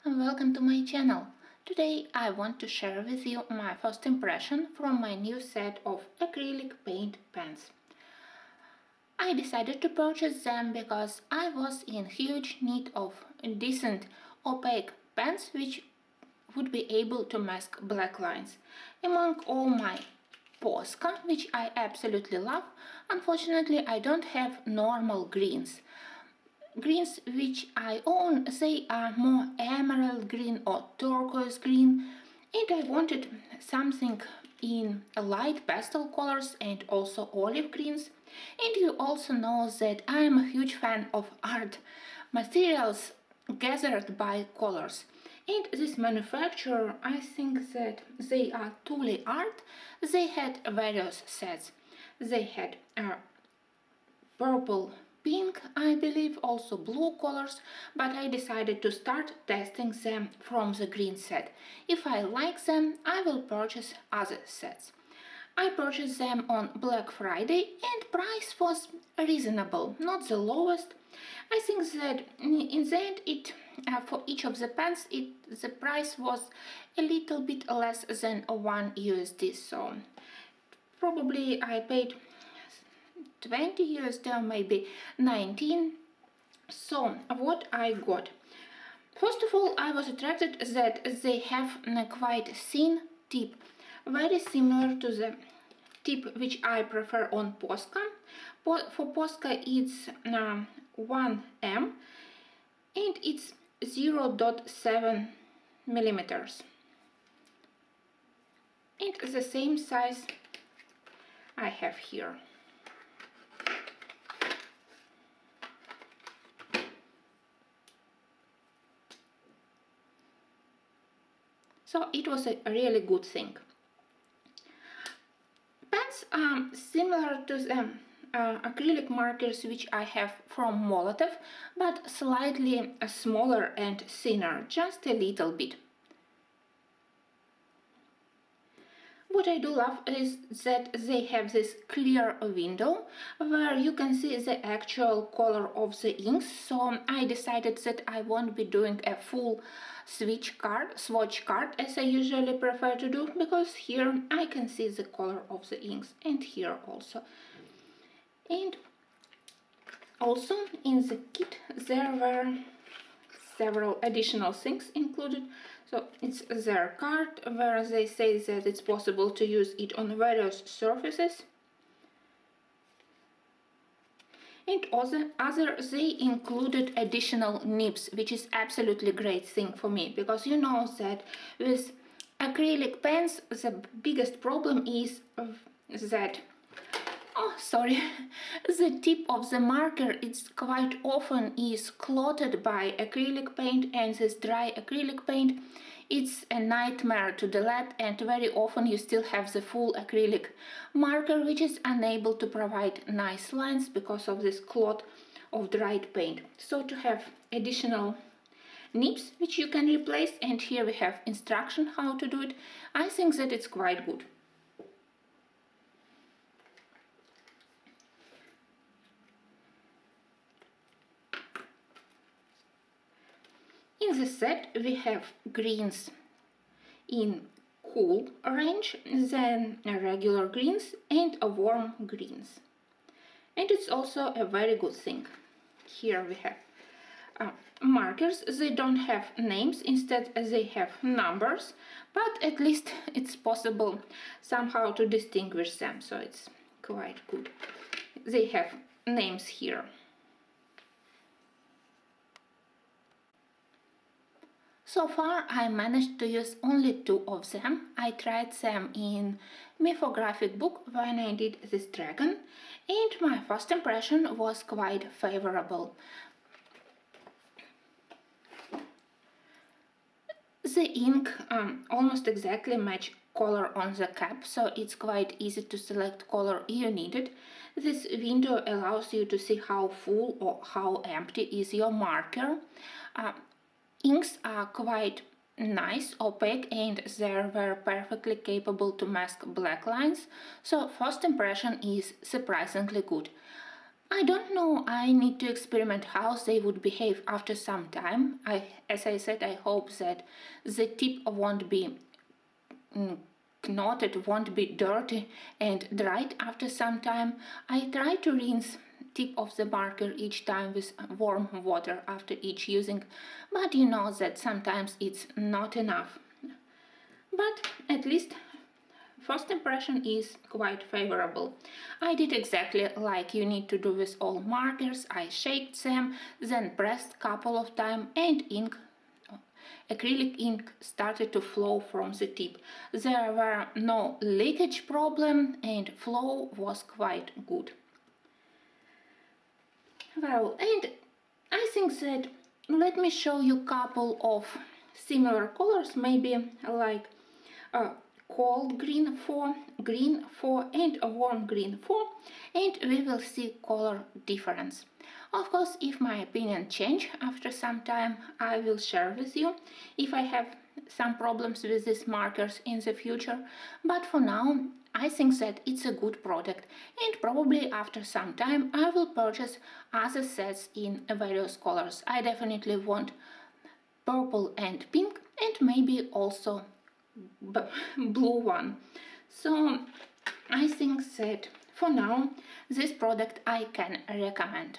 and welcome to my channel. Today I want to share with you my first impression from my new set of acrylic paint pens. I decided to purchase them because I was in huge need of decent opaque pens which would be able to mask black lines. Among all my Posca, which I absolutely love, unfortunately I don't have normal greens. Greens which I own, they are more emerald green or turquoise green, and I wanted something in light pastel colors and also olive greens. And you also know that I am a huge fan of art materials gathered by colors. And this manufacturer, I think that they are Tooli-Art. They had various sets. They had purple, pink, I believe, also blue colors, but I decided to start testing them from the green set. If I like them, I will purchase other sets. I purchased them on Black Friday and price was reasonable, not the lowest. I think that in the end for each of the pens the price was a little bit less than $1, so probably I paid 20 USD or maybe 19. So what I got? First of all, I was attracted that they have a quite thin tip, very similar to the tip which I prefer on Posca. For Posca it's 1M and it's 0.7 millimeters. And the same size I have here. So it was a really good thing. Pens are similar to the acrylic markers which I have from Molotov, but slightly smaller and thinner, just a little bit. What I do love is that they have this clear window where you can see the actual color of the inks, so I decided that I won't be doing a full swatch card as I usually prefer to do, because here I can see the color of the inks and here also. And also in the kit there were several additional things included. So it's their card where they say that it's possible to use it on various surfaces. And other they included additional nibs, which is absolutely great thing for me, because you know that with acrylic pens the biggest problem is that the tip of the marker it's quite often is clotted by acrylic paint, and this dry acrylic paint it's a nightmare to delete, and very often you still have the full acrylic marker which is unable to provide nice lines because of this clot of dried paint. So to have additional nibs which you can replace, and here we have instruction how to do it, I think that it's quite good. In the set we have greens in cool range, then regular greens and warm greens. And it's also a very good thing. Here we have markers. They don't have names, instead they have numbers, but at least it's possible somehow to distinguish them, so it's quite good. They have names here. So far I managed to use only 2 of them. I tried them in mythographic book when I did this dragon, and my first impression was quite favorable. The ink almost exactly match color on the cap, so it's quite easy to select color you needed. This window allows you to see how full or how empty is your marker. Inks are quite nice, opaque, and they were perfectly capable to mask black lines, so first impression is surprisingly good. I don't know, I need to experiment how they would behave after some time. As I said, I hope that the tip won't be knotted, won't be dirty and dried after some time. I try to rinse tip of the marker each time with warm water after each using, but you know that sometimes it's not enough. But at least first impression is quite favorable. I did exactly like you need to do with all markers. I shaked them, then pressed couple of times and acrylic ink started to flow from the tip. There were no leakage problem and flow was quite good. Well, and I think that let me show you couple of similar colors, maybe like a cold green 4, green 4 and a warm green 4, and we will see color difference. Of course, if my opinion change after some time, I will share with you if I have some problems with these markers in the future, but for now I think that it's a good product, and probably after some time I will purchase other sets in various colors. I definitely want purple and pink and maybe also blue one. So I think that for now this product I can recommend.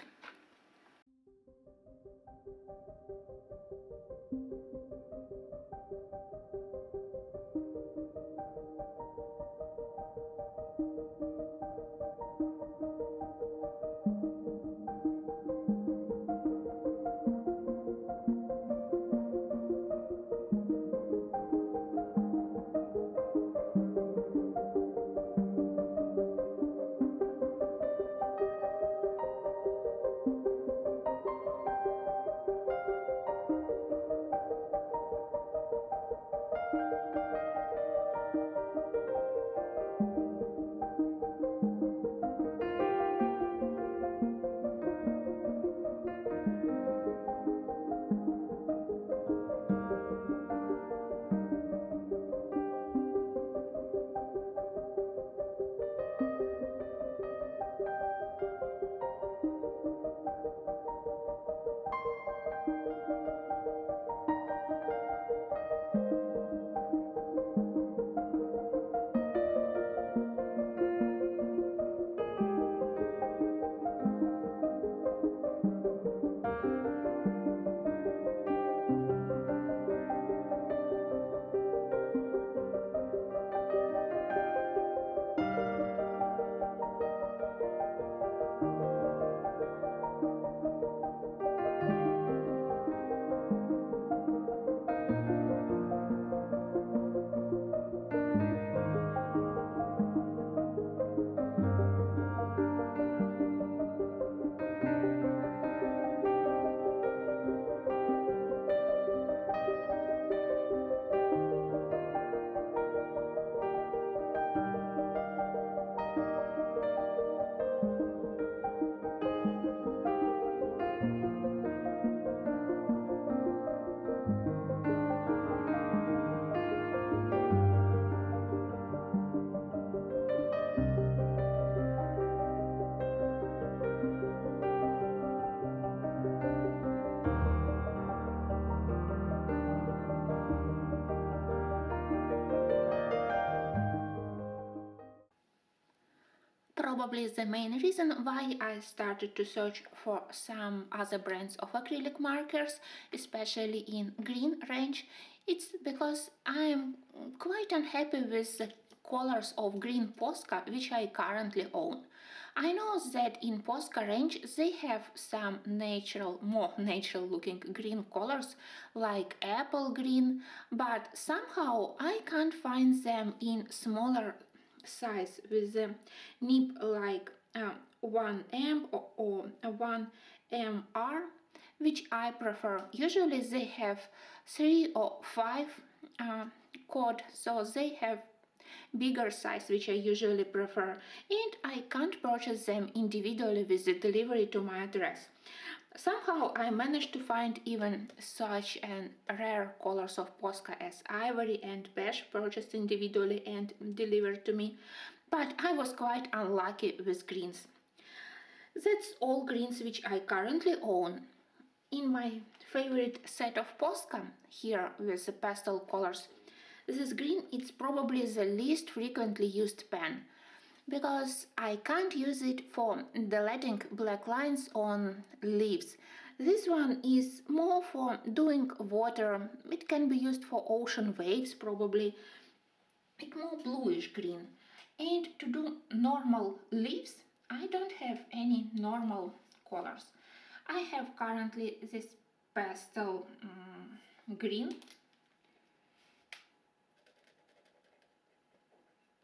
Probably the main reason why I started to search for some other brands of acrylic markers, especially in green range, it's because I'm quite unhappy with the colors of green Posca which I currently own. I know that in Posca range they have some natural, more natural looking green colors like apple green, but somehow I can't find them in smaller size with the nib like 1M or 1MR, which I prefer. Usually they have 3 or 5 code, so they have bigger size, which I usually prefer, and I can't purchase them individually with the delivery to my address. Somehow I managed to find even such an rare colors of Posca as ivory and beige purchased individually and delivered to me, but I was quite unlucky with greens. That's all greens which I currently own. In my favorite set of Posca, here with the pastel colors, this green is probably the least frequently used pen, because I can't use it for deleting black lines on leaves. This one is more for doing water. It can be used for ocean waves probably. It's more bluish green. And to do normal leaves, I don't have any normal colors. I have currently this pastel green.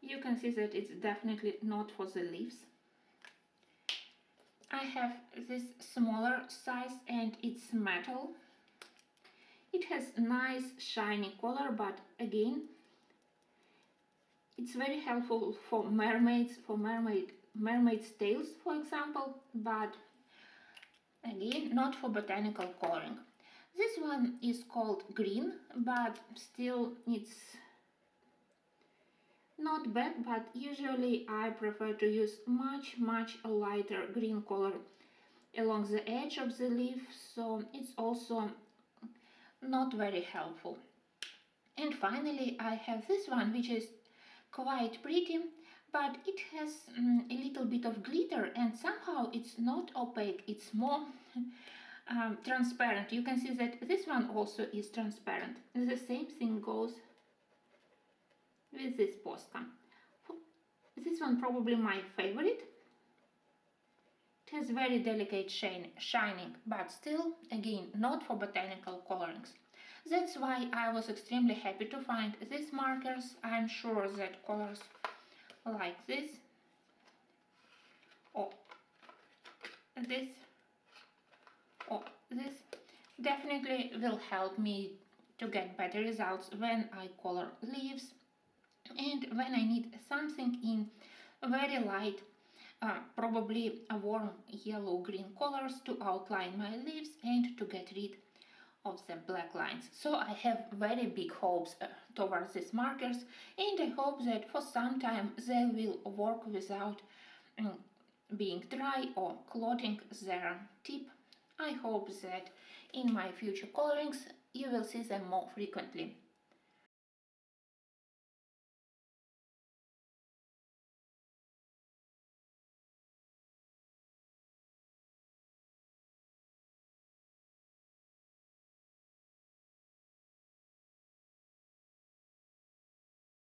You can see that it's definitely not for the leaves. I have this smaller size and it's metal. It has nice shiny color, but again, it's very helpful for mermaids, for mermaids' tails, for example, but again, not for botanical coloring. This one is called green, but still it's not bad, but usually I prefer to use much lighter green color along the edge of the leaf, so it's also not very helpful. And finally I have this one, which is quite pretty, but it has a little bit of glitter, and somehow it's not opaque, it's more transparent. You can see that this one also is transparent. The same thing goes with this Posca. This one probably my favorite. It has very delicate shining, but still, again, not for botanical colorings. That's why I was extremely happy to find these markers. I'm sure that colors like this, or this, or this definitely will help me to get better results when I color leaves and when I need something in very light, probably a warm yellow-green colors to outline my leaves and to get rid of the black lines. So I have very big hopes towards these markers, and I hope that for some time they will work without being dry or clotting their tip. I hope that in my future colorings you will see them more frequently.